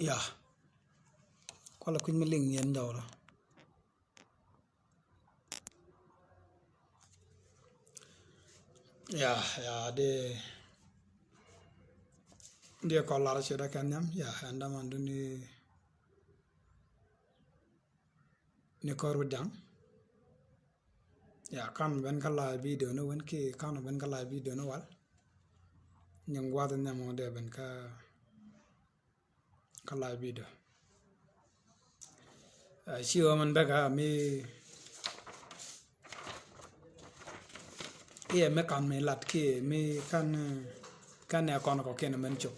Ya, kwala kuny maling yen dawla. Ya, de kollar ci da kanyam ya anda mandu ni koru dang. Ya kan ben kala video no wen ki kan ben kala video no wal. Nyam gwada nyam de ben kala video. Ci o man bega mi me kan me lat ki mi kan ne kon ko ken men chop.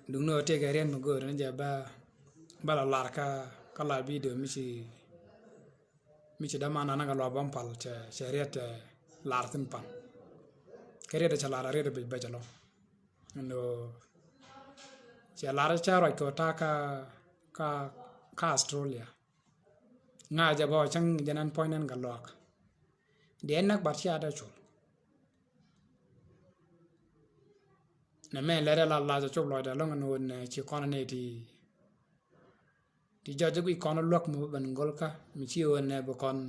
Dung no te garen mo go ren ja ba la lar kala video mi ci da mana na ga lo bam pal che rete lar tin pan. Kere cha lar rete be jalo. No che lar cha ro ko ta ka Australia. Nga ja bo chang janan poinen ga lok. De nak bar cha da chul. Na me le la ja chop lo da long no ne ci kon ne ti jaje gui kon lok mo ban gol ka mi ci won ne bo kon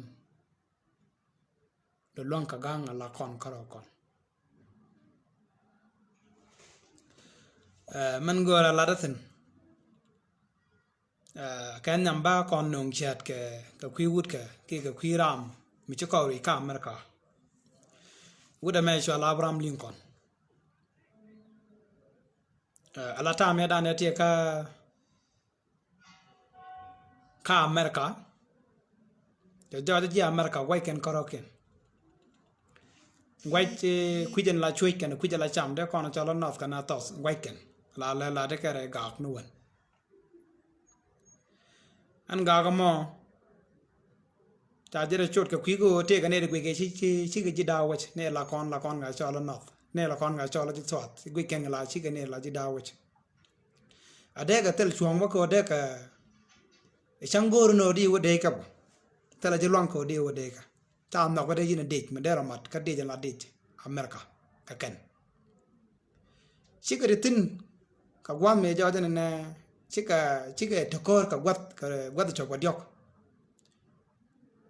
do long ka gang la kon karo kon man go la datin kan nam ba kon nong chat ke kwi wut ke kwi ram mi ci ko ri ka amerika wuda me sho la Abraham Lincoln ala ta me da ne te ka amerika de jode ji amerika wai ken karo ken wai kwijen la choi ken kwijen la cham de kono chalo north kana tos wai ken la de kere gak nuwen an gaga mo ta jere chot ke kwigo te ga ne de gwege chi ga ji dawach ne la kon ga chalo north ne la kon ga chalo ji swat gwi ken la chi ga ne la ji dawach ade ga tel chuang ba ko de ka changor no di wo de ka tela ji long ko di wo de ka ta am no ko de yin de me de ramat ka de la de amerika ka ken chi ga tin ka gwa me jo de ne chi ga to kor ka gwat cho kwa diok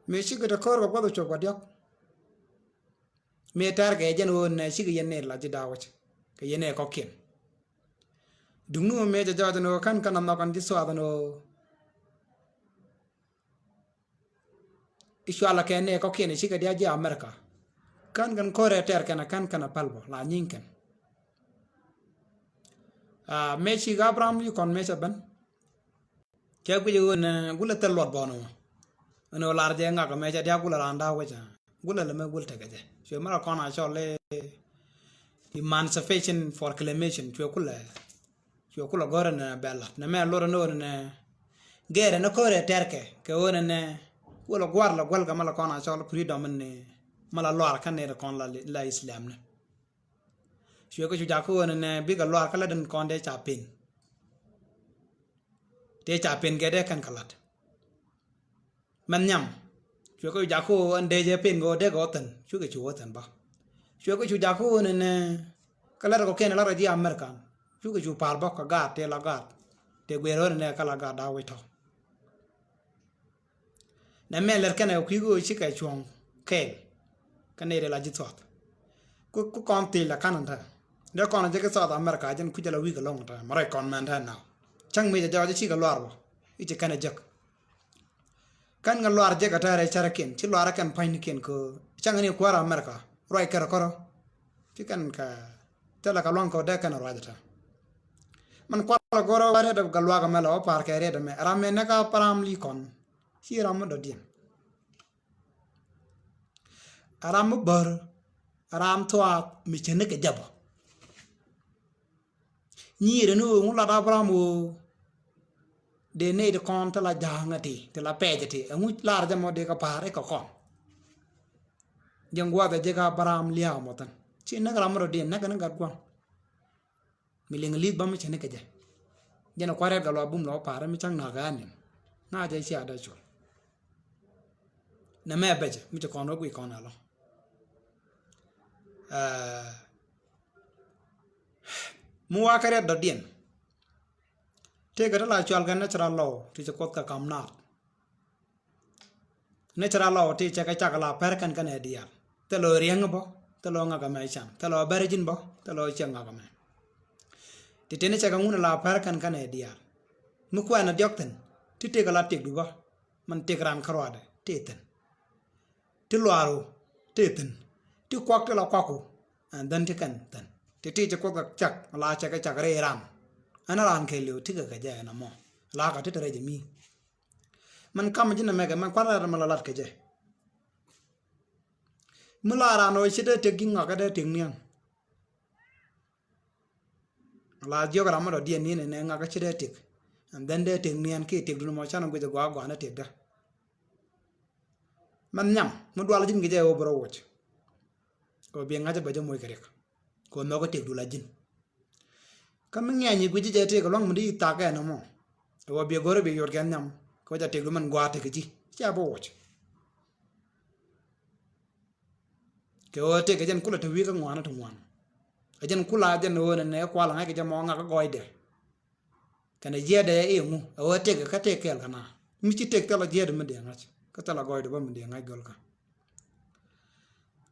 me chi ga to kor ka gwat cho kwa diok me tar ga jen won ne chi ga yen ne la ji dawach ka yen ne ko ken dung no me jo de no kan no kan ji so no iswala ke ne ko ken chi ga dia ji amerika kan kore ter kan palbo la nyinken me chi ga Abraham yu kon me saban ke gu ju ne gula tel lot bono no lar je nga ko me ja dia gula randa weja gula le me gul te gaje so mara kona chole emancipation for reclamation chwe kula gore na bella na me loro no ne gere no kore terke ke wona ne wala gwar la gwal ga mala kona chole freedom ne mala lor kan ne kon la islam ne chwe ko ju ja ko wona ne biga lor kala den kon de chapin te chapin ge de kan kalat man nyam chwe ko ja ko ande je pin go de go tan chwe ko chu tan ba chwe ko chu ja ko wona ne kala ko ken la ra di american chwe ko chu par ba ka ga te la ga te gwe ro ne kala ga da we to na me ler kan ko go chi ka chuong kel kan ne la ji tot ku kon ti la kan ta de kon je ka sa america jen ku jala wi ga long ta mara kon man ta now chang me ja chi ga lor bo ite kan jak kan ga lor je ka ta re chara ken chi lor kan pain ken ko chang ni ko ra america roi kara koro ti kan ka ta la ka long ko de kan ro ta man ko la goro wa de ga lwa ga mela o par ke re de me ra me na ka param li kon chi ram do dien aram bar aram toa mi chene ke jabo nyire no ngula da bramo de ne de kon ta la jangati te la pejati ngu lar jamo de ka pare ko kon jangwa de ga baram liya motan chi na gram ro de na kan ga gwan mi ling li ba mi chene ke je jena kware ga lo bum lo pare mi chang na ga ni na je chi ada chul na me beje mi to kon ro gui kon alo mu wakare do dien te ga la chwal ga natural law ti ko ka kam na natural law ti che ka cha la per kan kan e dia te lo rieng bo te lo nga ga mai cham te lo berjin bo te lo che nga ga mai ti te ne che ga ngun la per kan e dia mu kwa na diokten ti te ga la te du ba man te gran kharwade te ten ti lo aro te ten ti kwak te la kwaku and then ti kan ten ti che ko ga chak la che ka chak re ram ana ran ke liu ti ga ja na mo la ka ti te re mi man kam jina mega man kwara ma la lat ke je mula ra no chi de te ging ga de ting niang la jo ga ma do die ni ne nga ga chi de tik and then de ting nian ki tik du mo cha no go gwa na tik da man nyam mu dwal jin ge je o bro woch ko bi nga ja ba jo moy ke rek ko no ko tik du la jin kam nga ni gu je te ko long mu di ta ga no mo wo bi go re bi yor gan nyam ko ja tik du man gwa te ji cha bo woch ke o te ke jen kula te wi ka ngwana to ngwan a jen kula jen o ne kwa la ke mo nga ka goide kana je de e mu o te ka te kel kana mi ti te ka la je de me de ngach ka ta la goide ba me de ngai gol ka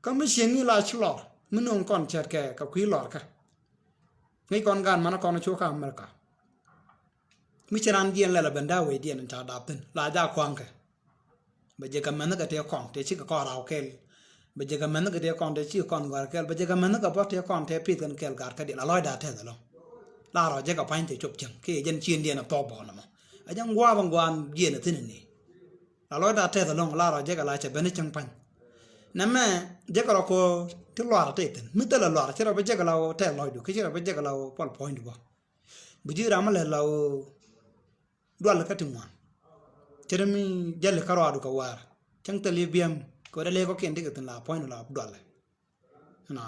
ka mi shen ni la chlo mi non kon chat ke ka kwi lor ka ngai kon gan mana kon chu ka mer ka mi chiran dien la benda we dien ta da ten la ja kwang ka ba je ka man ka te kon te chi ka ko ra kel ba je ka man ka te kon te chi kon gar kel ba je ka man ka ba te kon te pit kan kel gar ka di la loy da te da lo la ro je ka pain te chop chang ke jen chien dien na to bo na mo a jang gwa bang gwan dien na tin ni la loy da te da lo la ro je ka la che ben chang pan na me je ka ko ti lo ra te ten mi te la lo ra che ro ba je ka la te loy du ke che ro ba je ka la pol point bo bu ji ra ma le la dwal ka ti ngwan che mi jelle ka ro du ka war chang te li biam ko le ko ken de ka la point la dwal no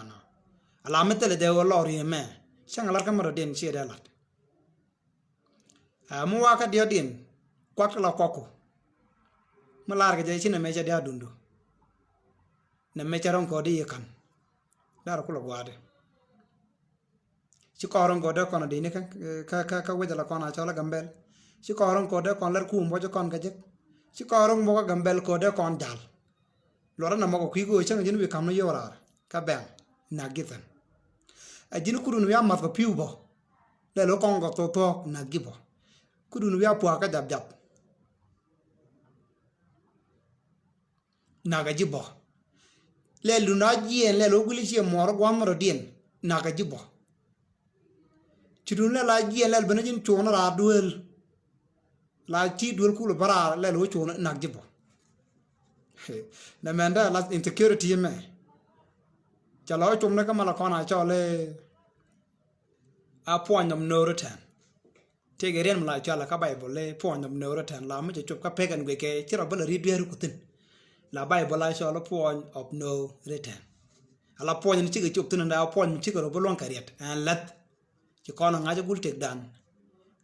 ala me te le de wo lo ri me chang la ka ma den che de la a mu wa ka de den kwak la kwako ma lar ga je chi na me che da dundu na me che ron ko di kan dar ko lo gwade ci ko ron ko de kono di ni ka we la kono cha la gambel ci ko ron ko de kon lar ku mbo kon ga je ci ko ron mo gambel ko de kon jal lora na mo ko ki go chang jin wi kam no yora ka ben na gitan a jin ku dun wi amat ko piu bo le lo kon go to na gibo ku dun wi apwa ka jab na ga jibo le lu na jien le lo guli ci mo ro gwa mo dien na ga jibo ci dun le la jien le ben jin chona ra duel la ci duel ku lo bara le lo chona na jibo na menda la insecurity me cha lo chum na ka mala kona cha le a poanyam no return te ge ren mala cha la ka bible le poanyam no return la mu chup ka pagan gwe ke chira bala ri dweru kutin la bible la cha la point of no return ala point ni chi chup tin na point chi ko bolon kariet an lat chi kona nga gul tek dan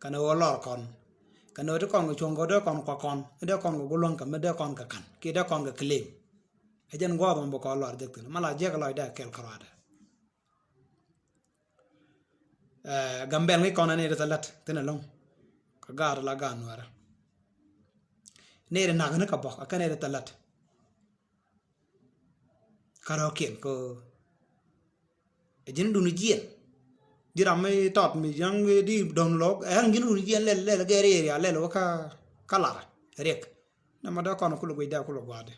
kana wo lor kon kana de kon chon go de kon ko kon de kon go bolon ka me de kon ka kan ki de kon ga claim ajen go bon ko lor de tin mala je ga loy da kel karada gambel ngi kon ne de lat tin long ka gar la gan wara ne de na ga ka bok ka ne de lat karaoke ko ejin dunu jien dira me tot mi yang di dong lok ang gin dunu jien le ga re ya le lo ka kala rek na ma da kono ko lo da ko lo wade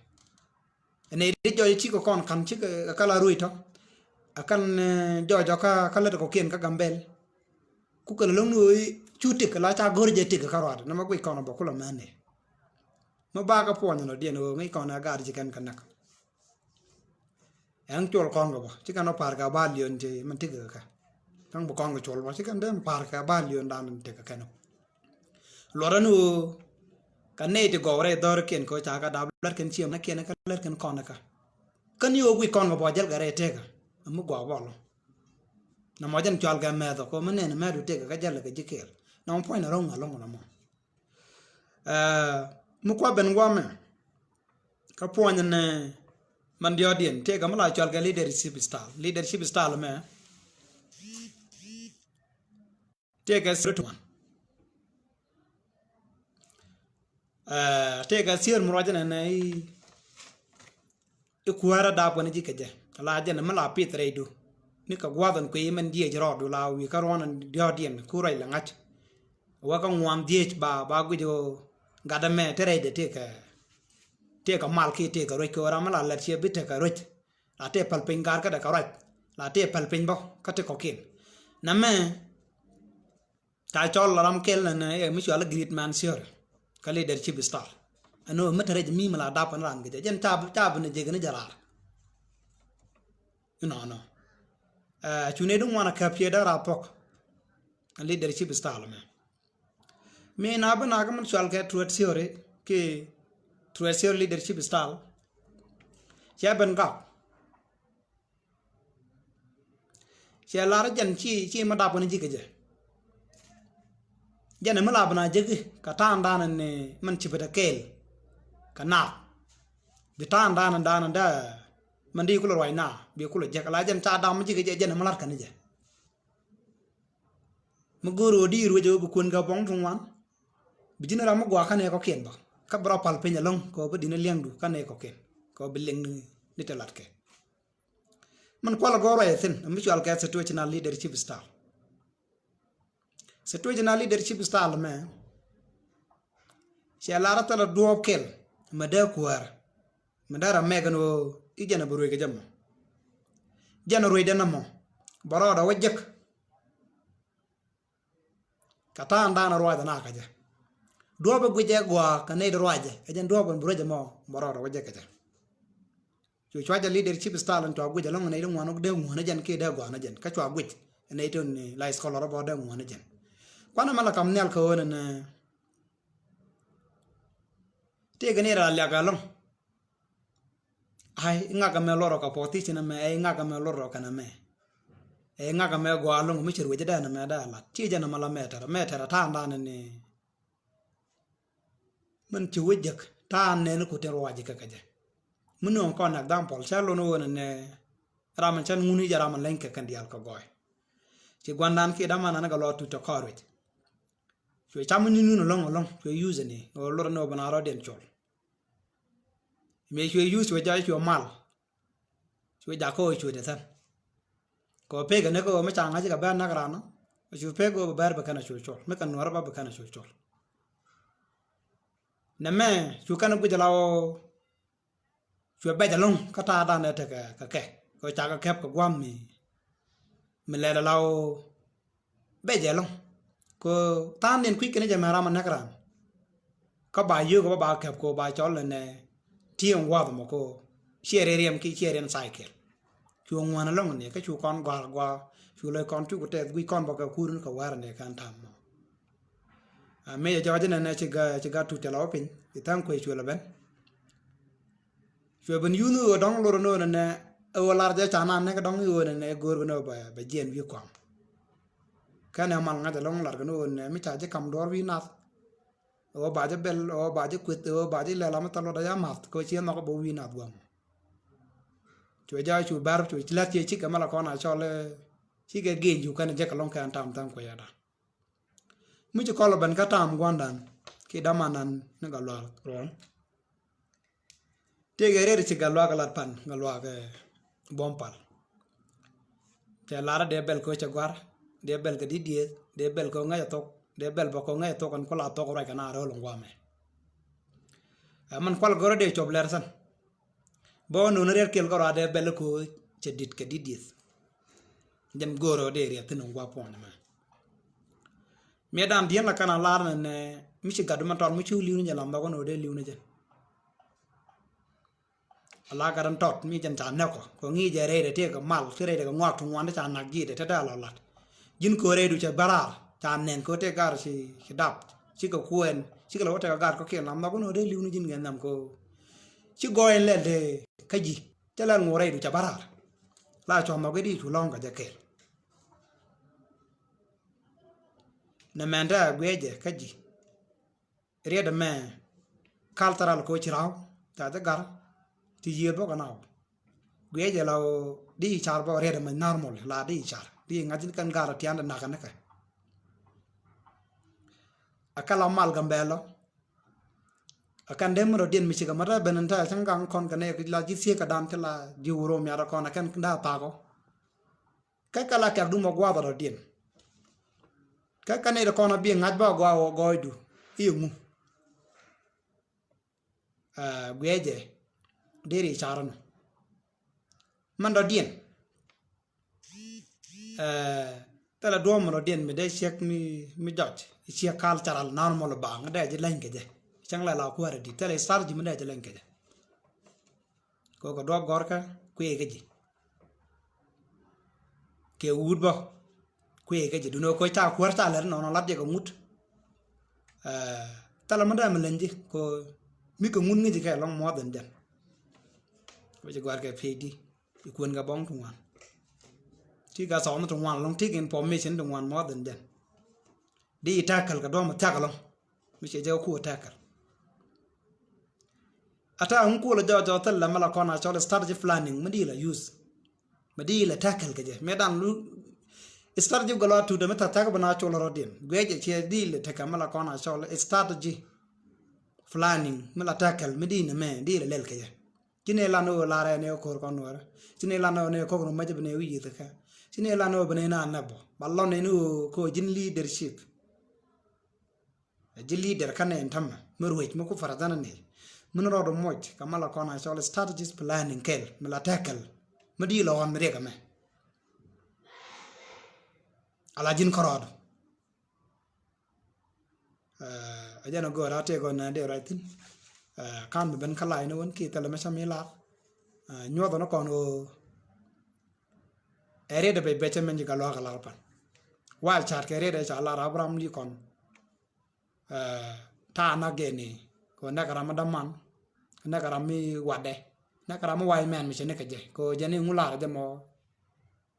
ne de jo ci ko kon kan ci kala ruito akan jo ka kala ko ken ka gambel ku ko lo no chuti kala ta gorje ti ka rawade na ma ko kono ba ko lo mane ma ba ka pon no de no ngi kono gar ji kan kan nak yang chol kon go ba ci kan par ka ba lion je man ti ka tang bo kon go chol ba ci kan dem par ka ba lion dan te ka kan lo ran o kan ne ti go re dor ken ko cha ka da lar ken chiam na ken ka lar ken kon ka kan yo wi kon go ba jel ga re te ka mu go ba lo na mo jan chol ga me do ko man ne me du te ka jel ga ji kel na mo point na ro ngalo mo na mo mu ko ben go me ka point ne man dio dien te ga mala chol ga leadership style me te ga srut one te ga sier mo rajana na I kuara da bwana jikaje la jana mala pitre du ni ka gwadan ko yemen die jro du la wi ka ronan dio dien kurai la ngach wa ka ngwam die ba gujo gadame tere de te ka mal ki te ka ro ko ra mala la che bite ka ro la te pal pingar ka da ka ro la te pal pin bo ka te ko kin na me ta chol la ram kel na e mi chol grit man sure ka leadership style ano matere mi mala da pan ran ge jen tab ne je ne jarar no chune dum wana kapye da rapok leadership style me na ba na man chol ke truet theory ke truet theory leadership style che ben ga che lar jan chi ma da pan ji ge jen mala bana je ka ta ndan ne man chi beta kel kana bitan dana da mandi kulo roina bi kulo je kala jan ta dam ji ge jen malar kan je mugoro di ru je bu kun ga bong tong wan bi jina ram gwa kan e ko ken ba ka bra pal pe nyalong ko be dina lengdu kan e ko ken ko be leng ni telat ke man kwala goro e tin mi chal ka situational leadership style situational leadership style me si alara tala duop kel mada kuar madara megan o ijana buru ke jam jana roy dana mo baro da wajek kata andana roy dana kaje duop guje gwa kanay roje ejen duop buru jamo baro da wajek kaje so chwaja leadership style to guje long ne dum wanok de ngona jan ke de gwa na jan ka chwa guj ne to ni la scholar bo de ngona jan kwana mala kam nel ko wona te ganera la galon ai nga ka me loro ka poti china me nga ka me loro kana me nga ka me gwa long mi chirwe jada na me da la ti jana mala metara ta ndana ni man ci wujek ta ne ko te rowaji ka kaje mun on ko nak dam pol chalo no wona ne raman chan nguni jara man lenke kan dial ko goy ci gwandan ki dama na ga lo tu to korwet so chamu ni no long so use ni o loro no bana ro den chol me so use so ja so mal so ja ko so de san ko pe ga ne ko ma changa ji ga ba na gra no so pe go ba ba kana so chol me kan no ba ba kana so chol na me so kana bu jala o so ba ja long ka ta da ne te ka ke ko cha ka kep ko gwam mi me le la o be ja long ko tan nen kwik ne jamara man nakran ka ba yu ko ba kep ko ba chol ne tieng wa mo ko chere rem ki chere en cycle chu ngwana long ne ka chu kon gwa chu le kon tu ko te gwi kon ba ka kurun ka war ne kan tam a me ja jana ne ci ga tu te la pin itan ko chu la ben chu ben yu no dong lo no ne o lar ja chana ne ka dong yu ne gor no ba jen wi kwam kana mal nga long lar no ne mi ta je kam dor wi na o ba je bel o ba je kwet o ba je la ma talo da ya mat ko chi ma ko bo wi na gwam chu ja chu bar chu la ti chi ka mala ko na cho le chi ga gen ju kana je ka long kan tam ko ya da mi je ko lo ban ka tam gwandan ki da manan ne ga lo ron te ga re chi ga lo ga lat pan ga lo ga bompal te lara de bel ko cha gwar de bel ka didie de bel ko nga to de bel ko nga to kan ko la to ko ra kana ro lo ngwame man kwal goro de chob ler san bo no ne kel ko ra de bel ko che dit ka didie jem goro de re tin ngwa pon ma me dan dien la kana lar ne mi chi gadu man ton mi chu liu ne lam ba ko no de liu ne je ala garan tot mi jan chan ne ko ngi je re de te ko mal re de ko ngwa tu wan de chan nak ji de te da la lat jin ko re du che barar chan nen ko te gar si dap si ko kuen si ko te gar ko ke nam ba ko no de liu ni jin gen nam ko si go en le de kaji te la ngore du che barar la cho ma ko di tu long ka je ke na menda gweje kaji re de me cultural ko chiraw ta de gar ti ye bo kana gweje la di char bo re de me normal la di char di ngajin kan gar tianda na kana ka akala mal gambelo akan dem ro dien mi chiga mara benanta changang kon kane la ji sia ka dan tela ji wuro mi ara kon akan da ta ko ka kala ka du mo gwa ro dien ka kane ro kon bi ngaj ba gwa o goidu imu gweje deri charan man ro dien tala do mo ro dien mi de shek mi jot sia kal charal normal ba ngade ji lange je chang la ko ara di tele star ji menda je lenke ko do gorka ku e ji ke udbo ku e ji duno ko ta kwarta ler no la de ko mut tala manda melenji ko mi ko mun ngi ka long mo den den ko je gorka pedi ku nga bong tuwan ti ga so no tuwan long tik information tuwan mo den den di takal ka do ma takalong mi je ko takal ata hun kula jaw talla mala kona chole strategy planning madila use madila tackle gaje medan lu strategy galo tu de meta tak bana chole rodin gweje che dile te kamala kona chole strategy planning mala tackle medina me dile lel gaje kine la no la re ne ko ko no kine la no ne ko no majib ne wi ta ka kine la no bane na nabo ballo ne no ko jin leadership jin leader kan en tamma merwej mako faradana ne mun rodo moj kamala kona chole strategies planning kel mala tackle madi lo on mrega me ala jin korod ajana go rate go na de ratin kan ben kala ina won ki tele mesha mila nyodo no kono ere de be beche menji galo kala pan wal char ke rede cha la abram li kon ta na geni ko na karama daman na karami wade na karama wai men mi chene kaje ko jani ngula de mo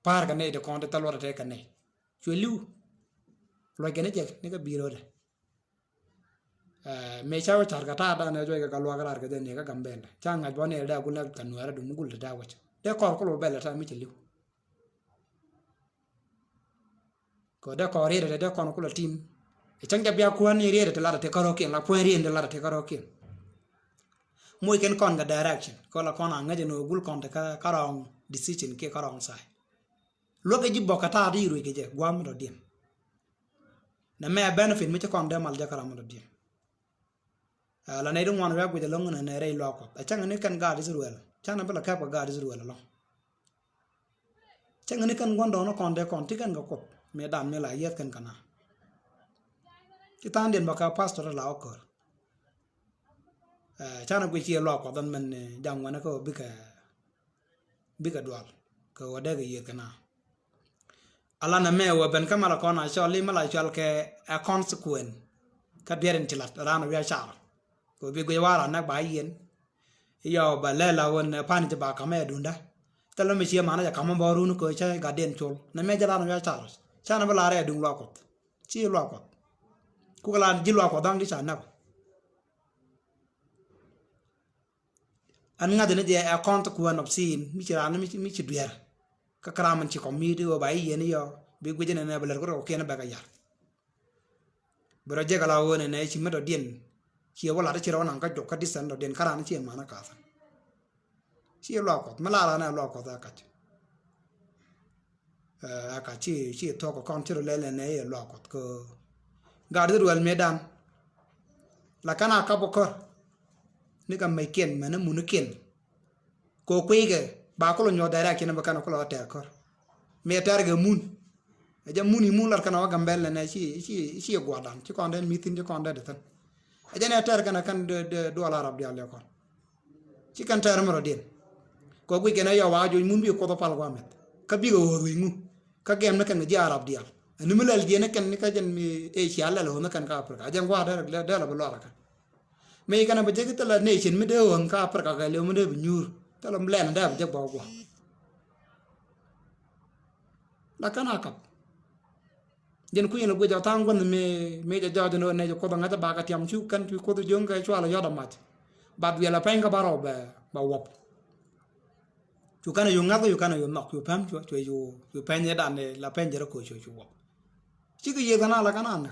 par ka ne de kon de talora te ka ne chwelu lo gene je ne ka biro de me chawo char ka ta da ne jo ga lo ga ga de ne ka gambenda changa bo ne da guna kanwara du mugul da wach de kor ko lo bela ta mi chelu ko de ko re de kon ko la tim e changa bia ko ni re de la te karo ken la point re de la te karo ken moy ken kon ga direction ko la kon anga je no gul kon te ka karong decision ke karong sai lo ke jibbo ka ta di ru ke je gwam ro dim na me benefit mi te kon de mal ja karam ro dim la ne dum wan wa gu de long na ne re lo ko a changa ne kan ga di ruel changa bela ka ga di ruel lo changa ne kan gondo no kon de kon ti kan ga ko me dam ne la yet kan kana ti tan den ba ka pastor la ko chana ku chi lo ko dan men jang wana ko bika dual ko wada ga ye kana ala na me wa ben kamala kona sholi mala shol ke a consequence ka bieren tilat rana wi char ko bi go wara na ba yen yo ba lela won pani ba ka me dunda talo me chi mana ja kam ba ru ko cha ga den chol na me jala na wi char chana bala re dung lo ko chi lo ko ku la ji lo ko dang di cha na an nga de ne account ku an obsin mi ci ran mi ci duer ka kraman ci ko mi do ba yen yo bi guje ne ne baler ko ken ba ga yar bro je gala wona ne ci medo dien ci wala da ci rawana ka jokka disan do den karan ci mana ka fa ci lo ko mala la na lo ko da ka aka ci to ko kon ci le ne ye lo ko garder wal medan la kana ka bokor ni kam mai ken mana munu ken ko kwege ba ko nyo dara ken ba kana ko la ta kor me tar ga mun ja muni mun lar kana wa gambel ne ci gwadan ci kon den mitin ci kon de tan ja ne tar kana kan de dollar arab ya le ko ci kan tar maro den ko kwege na ya wa jo mun bi ko to pal wa met ka bi go ru ngu ka gem na kan ji arab dial ni mulal je ne kan ni ka jan mi e ci alla lo na kan ka afrika ja gwa da la ba lo ka me kana ba jegi tala nation me de won ka par ka le mo de nyur tala mlen da ba jeg ba go la kana ka den ku ina go ja tan gon me ja no ne ko ba ngata ba ka tiam chu kan tu ko do jong ka chwa la yoda mat ba bi la pen ka ba ro ba wop chu kana yo ngata yo kana yo nok yo pam chu yo pen ne dan ne la pen jero ko chu wop chi ke ye kana la kana na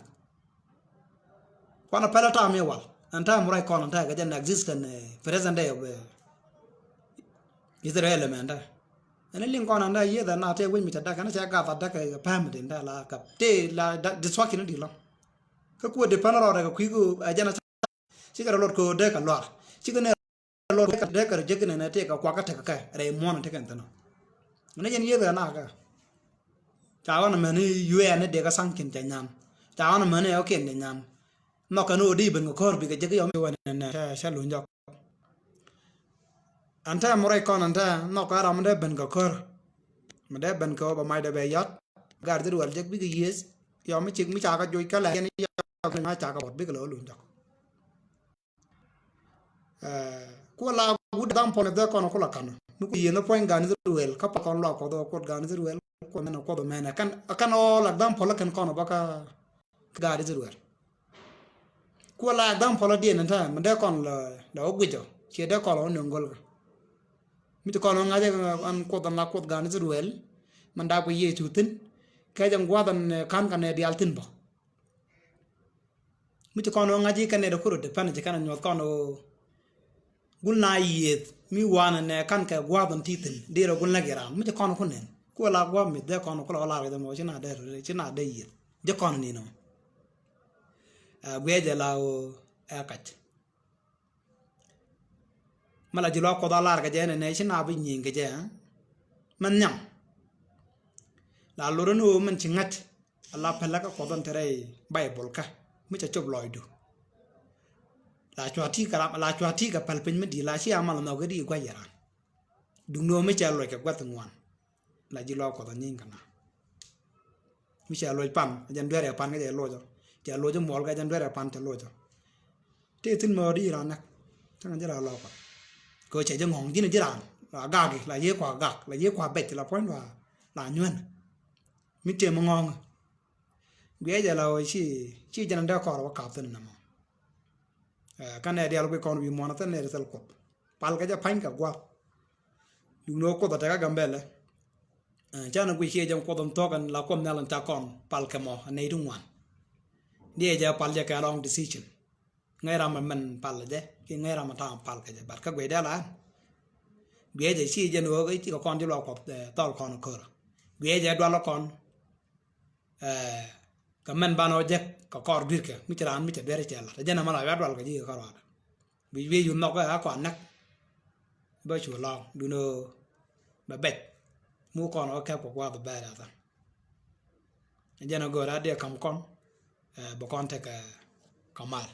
kwana pala ta me wal anta murai kon anta ga jan existent present day of Israel menda ene ling kon anda ye da na te wen mi ta da kana cha ga ta da ka pam de nda la ka te la de swaki no di lo ka ku de panaro da ku ku ajana ci ga lor ko de ka lor ci ga ne lor ka de ka je ne te ka kwa ka te ka re mo na te kan ta no ne yen ye da na ka ta wa na me ni UN de ka sankin ta nyam ta wa na me ne o ken de nyam no ka no di ben ko bi ga je ga yo me wa ne sha lu njok anta murai kon anta no ka ram de ben ga kor ma de ben ko ba mai de be yat gar de wal jek bi ga yes yo mi chik mi cha ka joy ka la ni ya ma cha ka bot bi ga lo lu njok ko la bu dam pon de kon ko la kan nu ko yeno point gan Israel ka pa kon lo ko do ko gan Israel ko men ko do men kan o la dam pon la kan kon ba ka gar Israel ko la dam pon la di na ta ma de kon la o gwijo che de kon no ngol mi to kon nga de an ko dan la ko gan Israel man da ko ye tutin ka jang gwa dan kan kan ne di altin ba mi to kon nga ji kan ne ko de pan je kan nyot kon o gulna yet mi wana ne kan ka gwa dan titin de ro gulna gira mi to kon ko nen ko la gwa mi de kon ko la de mo china de yet je kon ni no gwe je la o akach mala jilo ko da lar ga je ne china bi nyin ga je man nyam la loro no man chingat alla pala ka ko don tere bible ka mi cha chob loidu la chwa ti ka pal pin mi di la chi amal no ga di gwa yaran dung no mi cha lo ka gwa tngwan la jilo ko da nyin kana mi cha lo pam jan dere pan ga je lo jo ja lo jo mol ga jan dere pan te lo jo te tin mo di ran nak tang ja lo ko ko che je ngong din je ran la ga gi la ye kwa gak la ye kwa bet la pon wa la nyuen mi te mo ngong gwe ja la chi jan da ko wa ka tin na mo kan ne dial ko kon wi mo na tan ne sel ko pal ga ja pan ka gwa du no ko da ta ga gambele jana gwe che jam ko dom to kan la ko nalan ta kon pal ka mo ne du wan die ja pal ja ka long decision ngai ra man pal de ki ngai ra ma ta pal ka ja bar ka gwe da la gwe ja chi ja no ga ti ko kon di lo ko tol kon ko gwe ja do lo kon ka men bano je ka kor dir ke mi tiran mi te bere chela jana mala wa dwal ka ji ka ro bi yu no ka ko nak ba chu long du no ba bet mu kon o ka ko wa ba ba da jana go ra de kam kon bo kon te ka kamal